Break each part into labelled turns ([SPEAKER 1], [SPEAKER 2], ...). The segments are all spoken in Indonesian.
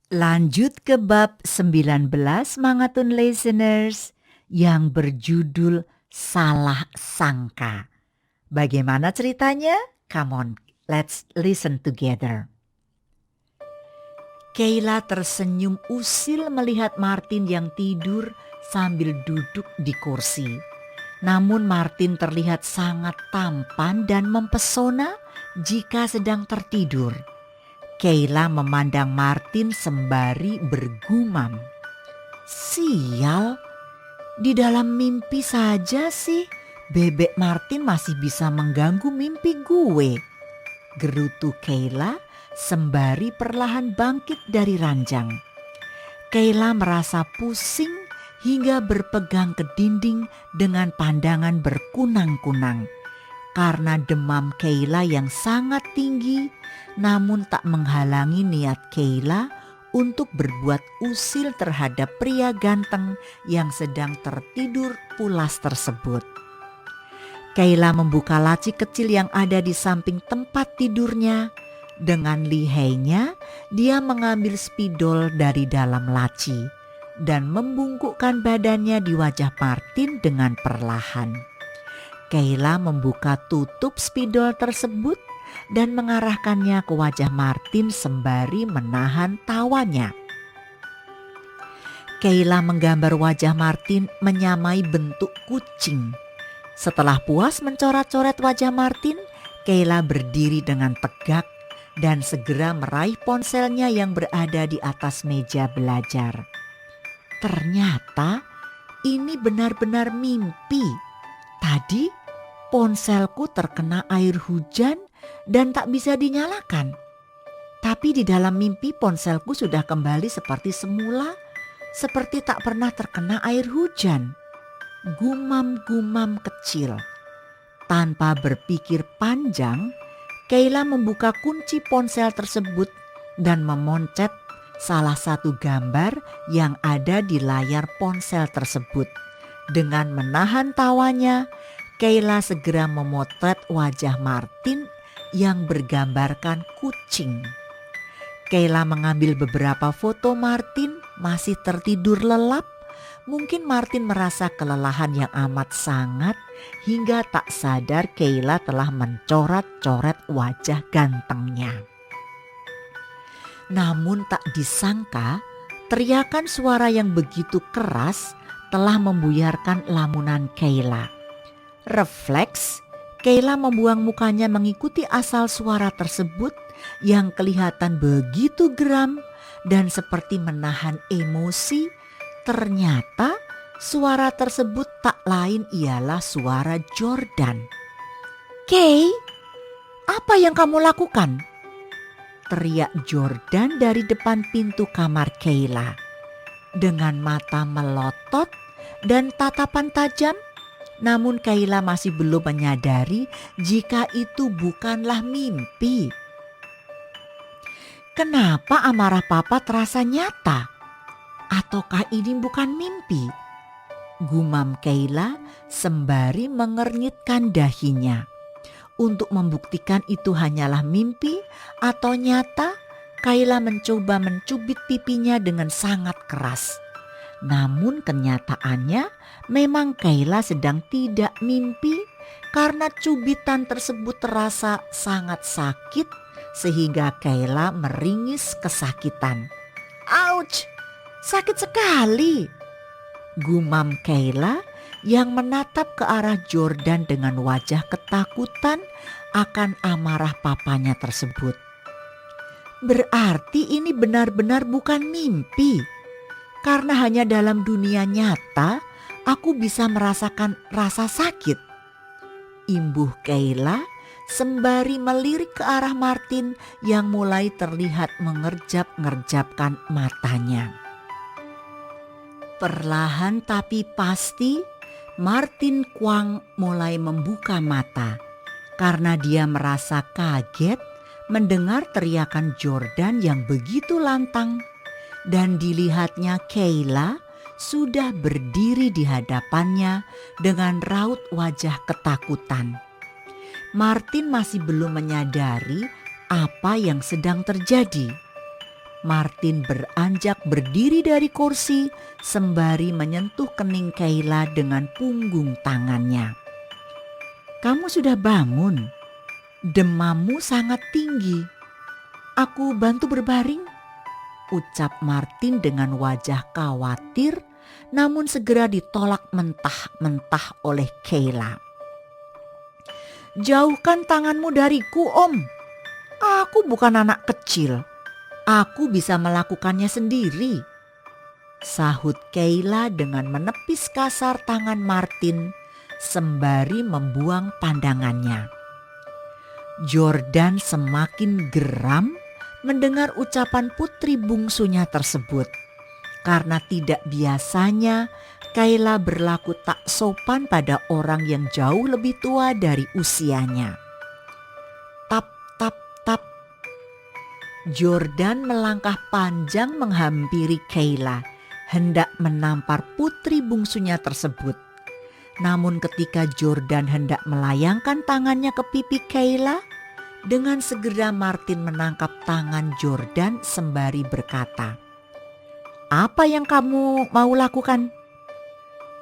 [SPEAKER 1] Lanjut ke bab 19 Mangatun listeners yang berjudul Salah Sangka. Bagaimana ceritanya? Come on, let's listen together. Kayla tersenyum usil melihat Martin yang tidur sambil duduk di kursi. Namun Martin terlihat sangat tampan dan mempesona jika sedang tertidur. Kayla memandang Martin sembari bergumam. Sial, di dalam mimpi saja sih bebek Martin masih bisa mengganggu mimpi gue. Gerutu Kayla sembari perlahan bangkit dari ranjang. Kayla merasa pusing hingga berpegang ke dinding dengan pandangan berkunang-kunang. Karena demam Kayla yang sangat tinggi, namun tak menghalangi niat Kayla untuk berbuat usil terhadap pria ganteng yang sedang tertidur pulas tersebut. Kayla membuka laci kecil yang ada di samping tempat tidurnya. Dengan lihainya, dia mengambil spidol dari dalam laci dan membungkukkan badannya di wajah Martin dengan perlahan. Kayla membuka tutup spidol tersebut dan mengarahkannya ke wajah Martin sembari menahan tawanya. Kayla menggambar wajah Martin menyamai bentuk kucing. Setelah puas mencoret-coret wajah Martin, Kayla berdiri dengan tegak dan segera meraih ponselnya yang berada di atas meja belajar. Ternyata ini benar-benar mimpi. Tadi ponselku terkena air hujan dan tak bisa dinyalakan. Tapi di dalam mimpi ponselku sudah kembali seperti semula, seperti tak pernah terkena air hujan. Gumam-gumam kecil. Tanpa berpikir panjang, Kayla membuka kunci ponsel tersebut dan memoncet salah satu gambar yang ada di layar ponsel tersebut. Dengan menahan tawanya, Kayla segera memotret wajah Martin yang bergambarkan kucing. Kayla mengambil beberapa foto Martin masih tertidur lelap. Mungkin Martin merasa kelelahan yang amat sangat hingga tak sadar Kayla telah mencoret-coret wajah gantengnya. Namun tak disangka, teriakan suara yang begitu keras telah membuyarkan lamunan Kayla. Refleks, Kayla membuang mukanya mengikuti asal suara tersebut yang kelihatan begitu geram dan seperti menahan emosi. Ternyata suara tersebut tak lain ialah suara Jordan. "Kay, apa yang kamu lakukan?" teriak Jordan dari depan pintu kamar Kayla. Dengan mata melotot dan tatapan tajam, namun Kayla masih belum menyadari jika itu bukanlah mimpi. Kenapa amarah papa terasa nyata? Ataukah ini bukan mimpi? Gumam Kayla sembari mengernyitkan dahinya. Untuk membuktikan itu hanyalah mimpi atau nyata, Kayla mencoba mencubit pipinya dengan sangat keras. Namun kenyataannya memang Kayla sedang tidak mimpi karena cubitan tersebut terasa sangat sakit sehingga Kayla meringis kesakitan. "Ouch! Sakit sekali!" gumam Kayla yang menatap ke arah Jordan dengan wajah ketakutan akan amarah papanya tersebut. Berarti ini benar-benar bukan mimpi. Karena hanya dalam dunia nyata aku bisa merasakan rasa sakit. Imbuh Kayla sembari melirik ke arah Martin yang mulai terlihat mengerjap-ngerjapkan matanya. Perlahan tapi pasti, Martin Kwang mulai membuka mata karena dia merasa kaget mendengar teriakan Jordan yang begitu lantang dan dilihatnya Kayla sudah berdiri di hadapannya dengan raut wajah ketakutan. Martin masih belum menyadari apa yang sedang terjadi. Martin beranjak berdiri dari kursi sembari menyentuh kening Kayla dengan punggung tangannya. "Kamu sudah bangun? Demammu sangat tinggi. Aku bantu berbaring?" ucap Martin dengan wajah khawatir, namun segera ditolak mentah-mentah oleh Kayla. "Jauhkan tanganmu dariku, Om. Aku bukan anak kecil. Aku bisa melakukannya sendiri," sahut Kayla dengan menepis kasar tangan Martin sembari membuang pandangannya. Jordan semakin geram mendengar ucapan putri bungsunya tersebut, karena tidak biasanya Kayla berlaku tak sopan pada orang yang jauh lebih tua dari usianya. Tap, tap, tap. Jordan melangkah panjang menghampiri Kayla, hendak menampar putri bungsunya tersebut. Namun ketika Jordan hendak melayangkan tangannya ke pipi Kayla, dengan segera Martin menangkap tangan Jordan sembari berkata, "Apa yang kamu mau lakukan?"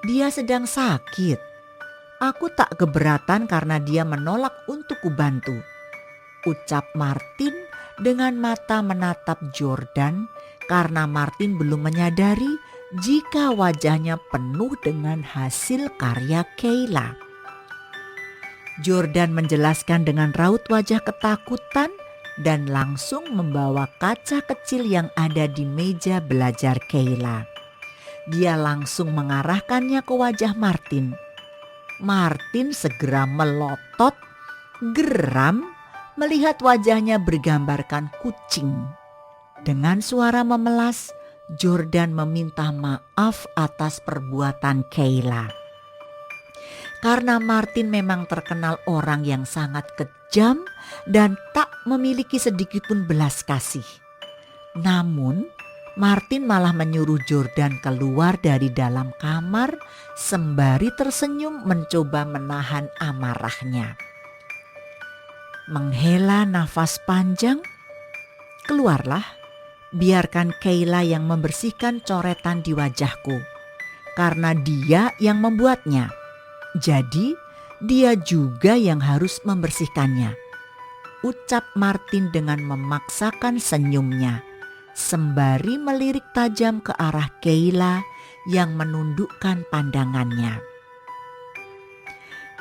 [SPEAKER 1] "Dia sedang sakit. Aku tak keberatan karena dia menolak untuk kubantu," ucap Martin dengan mata menatap Jordan, karena Martin belum menyadari jika wajahnya penuh dengan hasil karya Kayla. Jordan menjelaskan dengan raut wajah ketakutan dan langsung membawa kaca kecil yang ada di meja belajar Kayla. Dia langsung mengarahkannya ke wajah Martin. Martin segera melotot, geram melihat wajahnya bergambarkan kucing. Dengan suara memelas, Jordan meminta maaf atas perbuatan Kayla. Karena Martin memang terkenal orang yang sangat kejam dan tak memiliki sedikitpun belas kasih. Namun, Martin malah menyuruh Jordan keluar dari dalam kamar sembari tersenyum mencoba menahan amarahnya. Menghela nafas panjang, "Keluarlah, biarkan Kayla yang membersihkan coretan di wajahku, karena dia yang membuatnya. Jadi dia juga yang harus membersihkannya," ucap Martin dengan memaksakan senyumnya, sembari melirik tajam ke arah Kayla yang menundukkan pandangannya.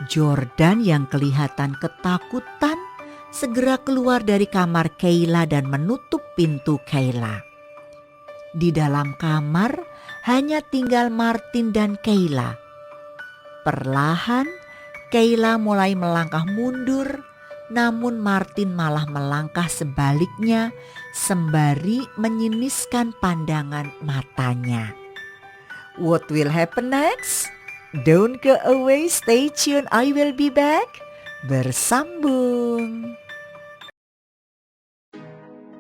[SPEAKER 1] Jordan yang kelihatan ketakutan segera keluar dari kamar Kayla dan menutup pintu Kayla. Di dalam kamar hanya tinggal Martin dan Kayla. Perlahan Kayla mulai melangkah mundur, namun Martin malah melangkah sebaliknya sembari menyiniskan pandangan matanya. What will happen next? Don't go away, stay tuned, I will be back. Bersambung.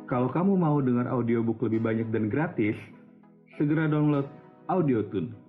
[SPEAKER 2] Kalau kamu mau dengar audiobook lebih banyak dan gratis, segera download Audiotune.